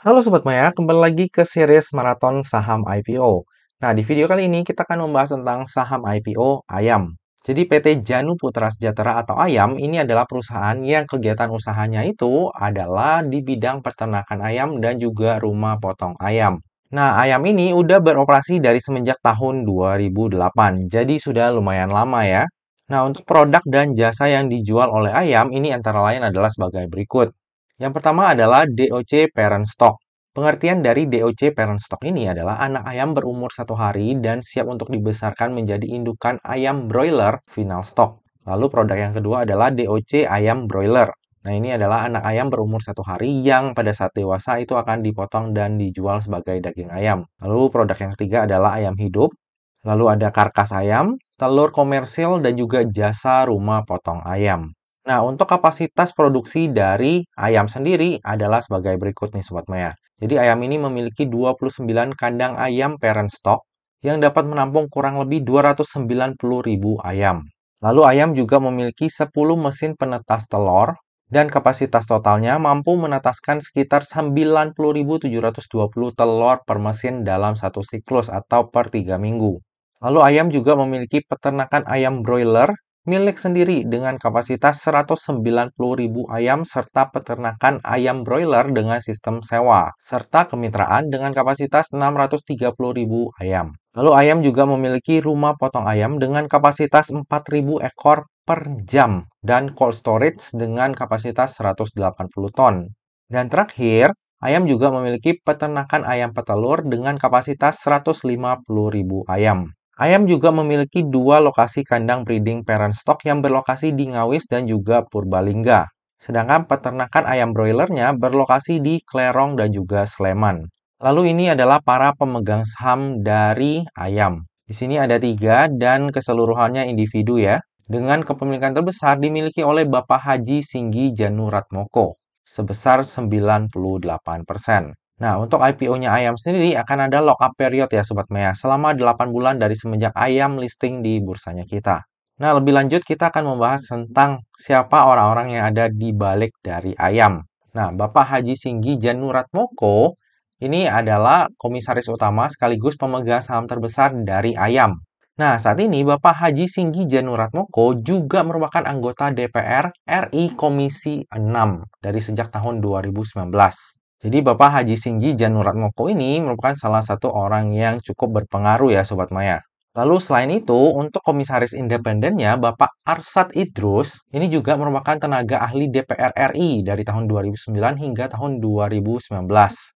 Halo Sobat Maya, kembali lagi ke series Maraton Saham IPO. Nah, di video kali ini kita akan membahas tentang saham IPO Ayam. Jadi PT Janu Putra Sejahtera atau Ayam ini adalah perusahaan yang kegiatan usahanya itu adalah di bidang peternakan ayam dan juga rumah potong ayam. Nah, Ayam ini udah beroperasi dari semenjak tahun 2008, jadi sudah lumayan lama ya. Nah, untuk produk dan jasa yang dijual oleh Ayam ini antara lain adalah sebagai berikut. Yang pertama adalah DOC Parent Stock. Pengertian dari DOC Parent Stock ini adalah anak ayam berumur 1 hari dan siap untuk dibesarkan menjadi indukan ayam broiler final stock. Lalu produk yang kedua adalah DOC ayam broiler. Nah, ini adalah anak ayam berumur 1 hari yang pada saat dewasa itu akan dipotong dan dijual sebagai daging ayam. Lalu produk yang ketiga adalah ayam hidup. Lalu ada karkas ayam, telur komersil, dan juga jasa rumah potong ayam. Nah, untuk kapasitas produksi dari ayam sendiri adalah sebagai berikut nih Sobat Maya. Jadi ayam ini memiliki 29 kandang ayam parent stock yang dapat menampung kurang lebih 290.000 ayam. Lalu ayam juga memiliki 10 mesin penetas telur dan kapasitas totalnya mampu menetaskan sekitar 90.720 telur per mesin dalam satu siklus atau per 3 minggu. Lalu ayam juga memiliki peternakan ayam broiler milik sendiri dengan kapasitas 190.000 ayam serta peternakan ayam broiler dengan sistem sewa, serta kemitraan dengan kapasitas 630.000 ayam. Lalu ayam juga memiliki rumah potong ayam dengan kapasitas 4.000 ekor per jam dan cold storage dengan kapasitas 180 ton. Dan terakhir, ayam juga memiliki peternakan ayam petelur dengan kapasitas 150.000 ayam. Ayam juga memiliki 2 lokasi kandang breeding parent stock yang berlokasi di Ngawis dan juga Purbalingga. Sedangkan peternakan ayam broilernya berlokasi di Klerong dan juga Sleman. Lalu ini adalah para pemegang saham dari Ayam. Di sini ada 3 dan keseluruhannya individu ya. Dengan kepemilikan terbesar dimiliki oleh Bapak Haji Singgi Januratmoko sebesar 98%. Nah, untuk IPO-nya Ayam sendiri akan ada lock-up period ya Sobat Maya, selama 8 bulan dari semenjak Ayam listing di bursanya kita. Nah, lebih lanjut kita akan membahas tentang siapa orang-orang yang ada di balik dari Ayam. Nah, Bapak Haji Singgi Januratmoko ini adalah komisaris utama sekaligus pemegang saham terbesar dari Ayam. Nah, saat ini Bapak Haji Singgi Januratmoko juga merupakan anggota DPR RI Komisi 6 dari sejak tahun 2019. Jadi Bapak Haji Singgi Januratmoko ini merupakan salah satu orang yang cukup berpengaruh ya Sobat Maya. Lalu selain itu, untuk komisaris independennya Bapak Arsad Idrus, ini juga merupakan tenaga ahli DPR RI dari tahun 2009 hingga tahun 2019.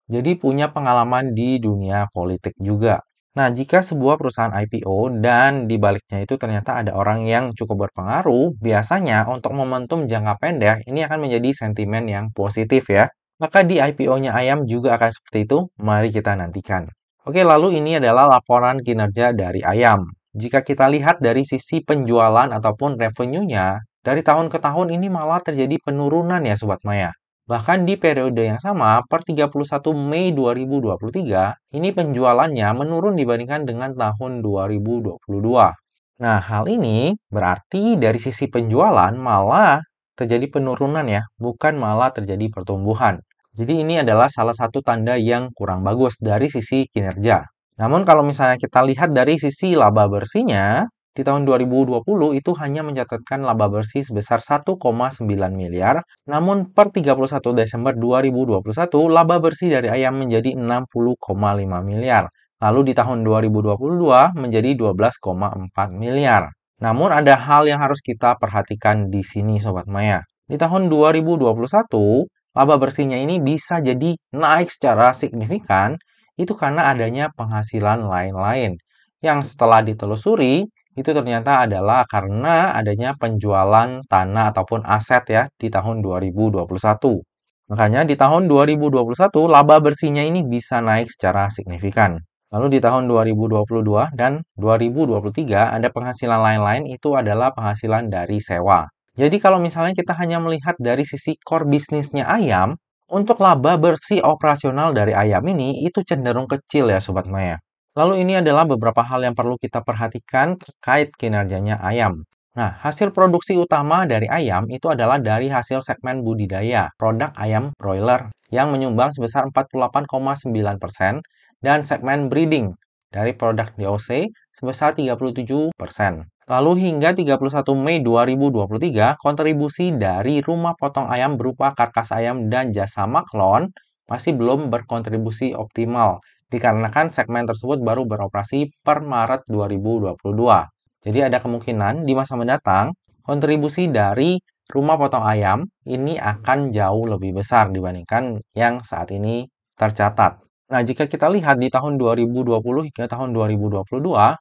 Jadi punya pengalaman di dunia politik juga. Nah, jika sebuah perusahaan IPO dan di baliknya itu ternyata ada orang yang cukup berpengaruh, biasanya untuk momentum jangka pendek ini akan menjadi sentimen yang positif ya. Maka di IPO-nya Ayam juga akan seperti itu. Mari kita nantikan. Oke, lalu ini adalah laporan kinerja dari Ayam. Jika kita lihat dari sisi penjualan ataupun revenue-nya, dari tahun ke tahun ini malah terjadi penurunan ya Sobat Maya. Bahkan di periode yang sama, per 31 Mei 2023, ini penjualannya menurun dibandingkan dengan tahun 2022. Nah, hal ini berarti dari sisi penjualan malah terjadi penurunan ya, bukan malah terjadi pertumbuhan. Jadi ini adalah salah satu tanda yang kurang bagus dari sisi kinerja. Namun kalau misalnya kita lihat dari sisi laba bersihnya, di tahun 2020 itu hanya mencatatkan laba bersih sebesar 1,9 miliar, namun per 31 Desember 2021 laba bersih dari Ayam menjadi 60,5 miliar. Lalu di tahun 2022 menjadi 12,4 miliar. Namun ada hal yang harus kita perhatikan di sini Sobat Maya. Di tahun 2021, laba bersihnya ini bisa jadi naik secara signifikan itu karena adanya penghasilan lain-lain. Yang setelah ditelusuri, itu ternyata adalah karena adanya penjualan tanah ataupun aset ya di tahun 2021. Makanya di tahun 2021, laba bersihnya ini bisa naik secara signifikan. Lalu di tahun 2022 dan 2023 ada penghasilan lain-lain itu adalah penghasilan dari sewa. Jadi kalau misalnya kita hanya melihat dari sisi core bisnisnya Ayam, untuk laba bersih operasional dari Ayam ini itu cenderung kecil ya Sobat Maya. Lalu ini adalah beberapa hal yang perlu kita perhatikan terkait kinerjanya Ayam. Nah, hasil produksi utama dari ayam itu adalah dari hasil segmen budidaya, produk ayam broiler yang menyumbang sebesar 48,9% dan segmen breeding dari produk DOC sebesar 37%. Lalu hingga 31 Mei 2023, kontribusi dari rumah potong ayam berupa karkas ayam dan jasa maklon masih belum berkontribusi optimal dikarenakan segmen tersebut baru beroperasi per Maret 2022. Jadi ada kemungkinan di masa mendatang, kontribusi dari rumah potong ayam ini akan jauh lebih besar dibandingkan yang saat ini tercatat. Nah, jika kita lihat di tahun 2020 hingga tahun 2022,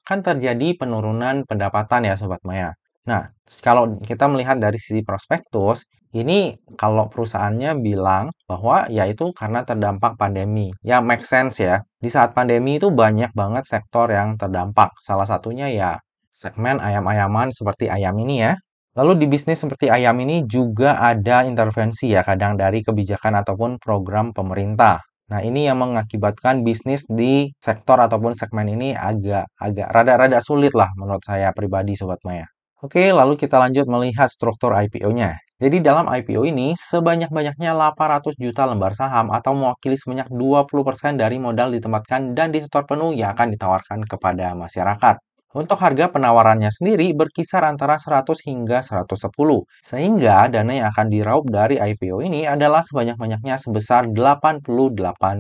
kan terjadi penurunan pendapatan ya Sobat Maya. Nah, kalau kita melihat dari sisi prospektus, ini kalau perusahaannya bilang bahwa ya itu karena terdampak pandemi. Ya make sense ya. Di saat pandemi itu banyak banget sektor yang terdampak. Salah satunya ya segmen ayam-ayaman seperti ayam ini ya. Lalu di bisnis seperti ayam ini juga ada intervensi ya kadang dari kebijakan ataupun program pemerintah. Nah, ini yang mengakibatkan bisnis di sektor ataupun segmen ini agak rada-rada sulit lah menurut saya pribadi Sobat Maya. Oke, lalu kita lanjut melihat struktur IPO-nya. Jadi dalam IPO ini sebanyak-banyaknya 800 juta lembar saham atau mewakili sebanyak 20% dari modal ditempatkan dan disetor penuh yang akan ditawarkan kepada masyarakat. Untuk harga penawarannya sendiri berkisar antara 100 hingga 110, sehingga dana yang akan diraup dari IPO ini adalah sebanyak-banyaknya sebesar 88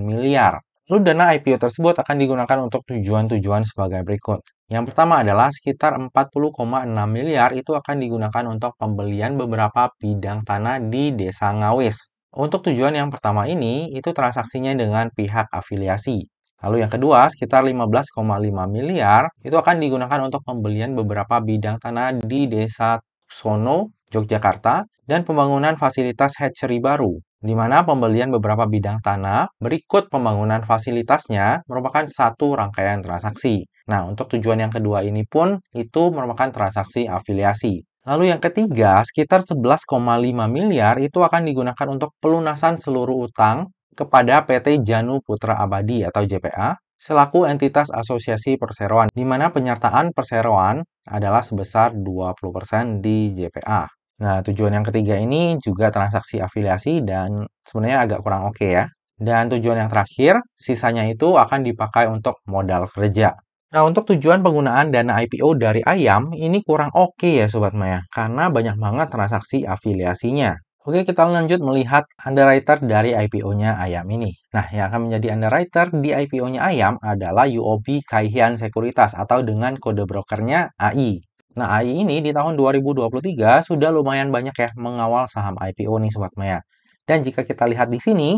miliar. Lalu dana IPO tersebut akan digunakan untuk tujuan-tujuan sebagai berikut. Yang pertama adalah sekitar 40,6 miliar itu akan digunakan untuk pembelian beberapa bidang tanah di Desa Ngawis. Untuk tujuan yang pertama ini, itu transaksinya dengan pihak afiliasi. Lalu yang kedua, sekitar 15,5 miliar itu akan digunakan untuk pembelian beberapa bidang tanah di Desa Sono, Yogyakarta, dan pembangunan fasilitas hatchery baru, di mana pembelian beberapa bidang tanah berikut pembangunan fasilitasnya merupakan satu rangkaian transaksi. Nah, untuk tujuan yang kedua ini pun itu merupakan transaksi afiliasi. Lalu yang ketiga, sekitar 11,5 miliar itu akan digunakan untuk pelunasan seluruh utang kepada PT Janu Putra Abadi atau JPA selaku entitas asosiasi perseroan, di mana penyertaan perseroan adalah sebesar 20% di JPA. Nah, tujuan yang ketiga ini juga transaksi afiliasi dan sebenarnya agak kurang oke ya. Dan tujuan yang terakhir, sisanya itu akan dipakai untuk modal kerja. Nah, untuk tujuan penggunaan dana IPO dari ayam, ini kurang oke ya Sobat Maya, karena banyak banget transaksi afiliasinya. Oke, kita lanjut melihat underwriter dari IPO-nya ayam ini. Nah, yang akan menjadi underwriter di IPO-nya ayam adalah UOB Kay Hian Sekuritas atau dengan kode brokernya AI. Nah, AI ini di tahun 2023 sudah lumayan banyak ya mengawal saham IPO nih Sobat Maya. Dan jika kita lihat di sini,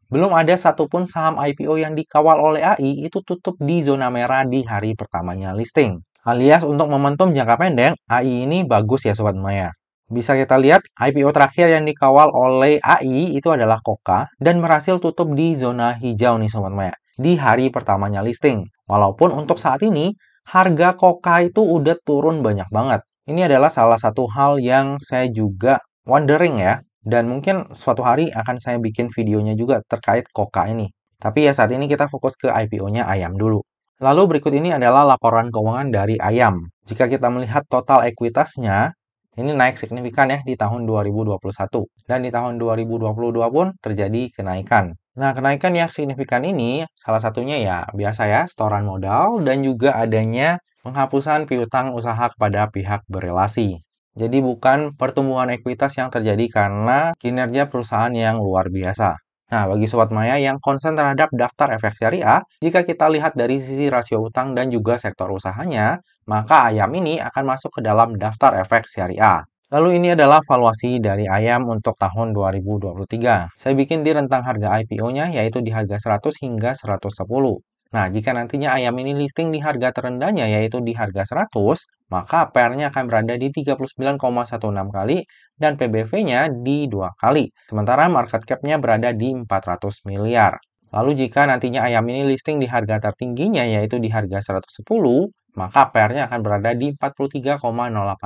belum ada satupun saham IPO yang dikawal oleh AI itu tutup di zona merah di hari pertamanya listing. Alias untuk momentum jangka pendek, AI ini bagus ya Sobat Maya. Bisa kita lihat IPO terakhir yang dikawal olai AI itu adalah Koka dan berhasil tutup di zona hijau nih Sobat Maya di hari pertamanya listing. Walaupun untuk saat ini harga Koka itu udah turun banyak banget. Ini adalah salah satu hal yang saya juga wondering ya. Dan mungkin suatu hari akan saya bikin videonya juga terkait Koka ini. Tapi ya saat ini kita fokus ke IPO-nya ayam dulu. Lalu berikut ini adalah laporan keuangan dari ayam. Jika kita melihat total ekuitasnya, ini naik signifikan ya di tahun 2021. Dan di tahun 2022 pun terjadi kenaikan. Nah, kenaikan yang signifikan ini salah satunya ya biasa ya setoran modal dan juga adanya penghapusan piutang usaha kepada pihak berelasi. Jadi bukan pertumbuhan ekuitas yang terjadi karena kinerja perusahaan yang luar biasa. Nah, bagi Sobat Maya yang konsen terhadap daftar efek syariah, jika kita lihat dari sisi rasio utang dan juga sektor usahanya, maka ayam ini akan masuk ke dalam daftar efek syariah. Lalu ini adalah valuasi dari ayam untuk tahun 2023. Saya bikin di rentang harga IPO-nya yaitu di harga 100 hingga 110. Nah, jika nantinya ayam ini listing di harga terendahnya yaitu di harga 100, maka PR-nya akan berada di 39,16 kali dan PBV-nya di 2 kali. Sementara market cap-nya berada di 400 miliar. Lalu jika nantinya ayam ini listing di harga tertingginya yaitu di harga 110, maka PR-nya akan berada di 43,08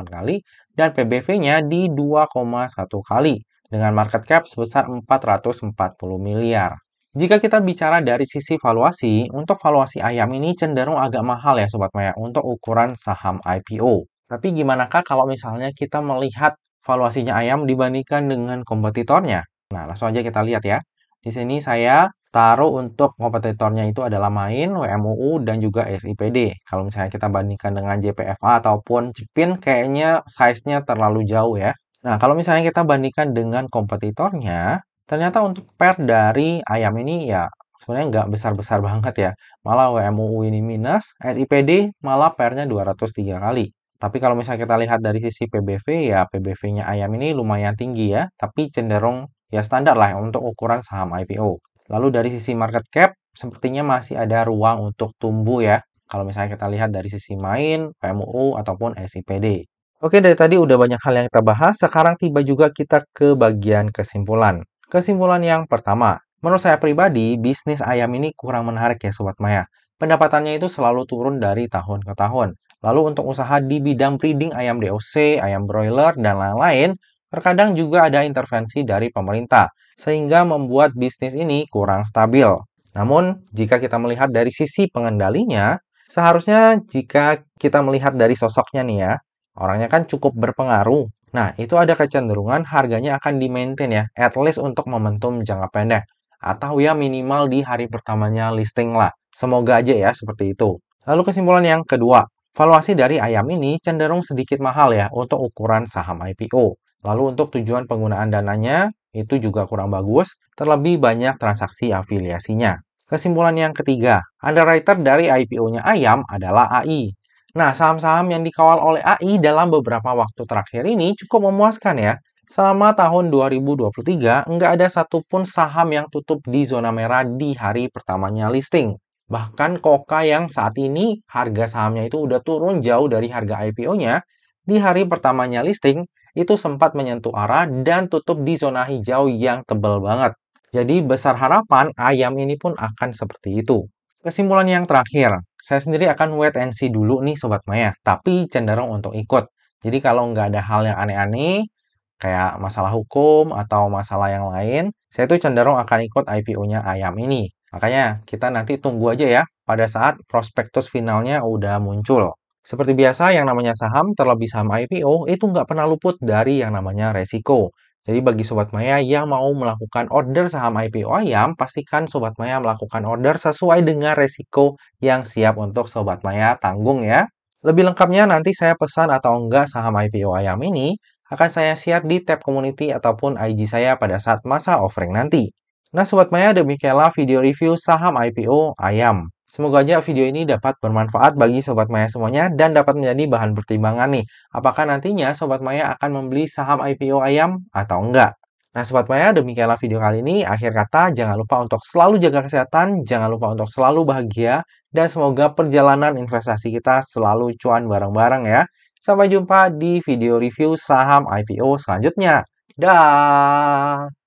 kali dan PBV-nya di 2,1 kali dengan market cap sebesar 440 miliar. Jika kita bicara dari sisi valuasi, untuk valuasi ayam ini cenderung agak mahal ya Sobat Maya untuk ukuran saham IPO. Tapi gimana Kak kalau misalnya kita melihat valuasinya Ayam dibandingkan dengan kompetitornya? Nah, langsung aja kita lihat ya. Di sini saya taruh untuk kompetitornya itu adalah Main, WMUU, dan juga SIPD. Kalau misalnya kita bandingkan dengan JPFA ataupun Jepin, kayaknya size-nya terlalu jauh ya. Nah, kalau misalnya kita bandingkan dengan kompetitornya, ternyata untuk pair dari Ayam ini ya sebenarnya nggak besar-besar banget ya. Malah WMUU ini minus, SIPD malah pairnya 203 kali. Tapi kalau misalnya kita lihat dari sisi PBV, ya PBV-nya Ayam ini lumayan tinggi ya, tapi cenderung ya standar lah untuk ukuran saham IPO. Lalu dari sisi market cap, sepertinya masih ada ruang untuk tumbuh ya. Kalau misalnya kita lihat dari sisi Main, PMUU, ataupun SIPD. Oke, dari tadi udah banyak hal yang kita bahas, sekarang tiba juga kita ke bagian kesimpulan. Kesimpulan yang pertama, menurut saya pribadi, bisnis Ayam ini kurang menarik ya Sobat Maya. Pendapatannya itu selalu turun dari tahun ke tahun. Lalu untuk usaha di bidang breeding ayam DOC, ayam broiler, dan lain-lain, terkadang juga ada intervensi dari pemerintah, sehingga membuat bisnis ini kurang stabil. Namun, jika kita melihat dari sisi pengendalinya, seharusnya jika kita melihat dari sosoknya nih ya, orangnya kan cukup berpengaruh. Nah, itu ada kecenderungan harganya akan di-maintain ya, at least untuk momentum jangka pendek. Atau ya minimal di hari pertamanya listing lah. Semoga aja ya seperti itu. Lalu kesimpulan yang kedua, valuasi dari Ayam ini cenderung sedikit mahal ya untuk ukuran saham IPO. Lalu untuk tujuan penggunaan dananya itu juga kurang bagus, terlebih banyak transaksi afiliasinya. Kesimpulan yang ketiga, underwriter dari IPO-nya Ayam adalah AI. Nah, saham-saham yang dikawal oleh AI dalam beberapa waktu terakhir ini cukup memuaskan ya. Selama tahun 2023, nggak ada satupun saham yang tutup di zona merah di hari pertamanya listing. Bahkan Koka yang saat ini harga sahamnya itu udah turun jauh dari harga IPO-nya, di hari pertamanya listing itu sempat menyentuh arah dan tutup di zona hijau yang tebal banget. Jadi besar harapan Ayam ini pun akan seperti itu. Kesimpulan yang terakhir, saya sendiri akan wait and see dulu nih Sobat Maya, tapi cenderung untuk ikut. Jadi kalau nggak ada hal yang aneh-aneh, kayak masalah hukum atau masalah yang lain, saya tuh cenderung akan ikut IPO-nya Ayam ini. Makanya kita nanti tunggu aja ya pada saat prospektus finalnya udah muncul. Seperti biasa, yang namanya saham, terlebih saham IPO, itu nggak pernah luput dari yang namanya resiko. Jadi bagi Sobat Maya yang mau melakukan order saham IPO Ayam, pastikan Sobat Maya melakukan order sesuai dengan resiko yang siap untuk Sobat Maya tanggung ya. Lebih lengkapnya nanti saya pesan atau enggak saham IPO Ayam ini akan saya share di tab community ataupun IG saya pada saat masa offering nanti. Nah Sobat Maya, demikianlah video review saham IPO Ayam. Semoga aja video ini dapat bermanfaat bagi Sobat Maya semuanya dan dapat menjadi bahan pertimbangan nih. Apakah nantinya Sobat Maya akan membeli saham IPO Ayam atau enggak? Nah Sobat Maya, demikianlah video kali ini. Akhir kata, jangan lupa untuk selalu jaga kesehatan, jangan lupa untuk selalu bahagia, dan semoga perjalanan investasi kita selalu cuan bareng-bareng ya. Sampai jumpa di video review saham IPO selanjutnya. Dah.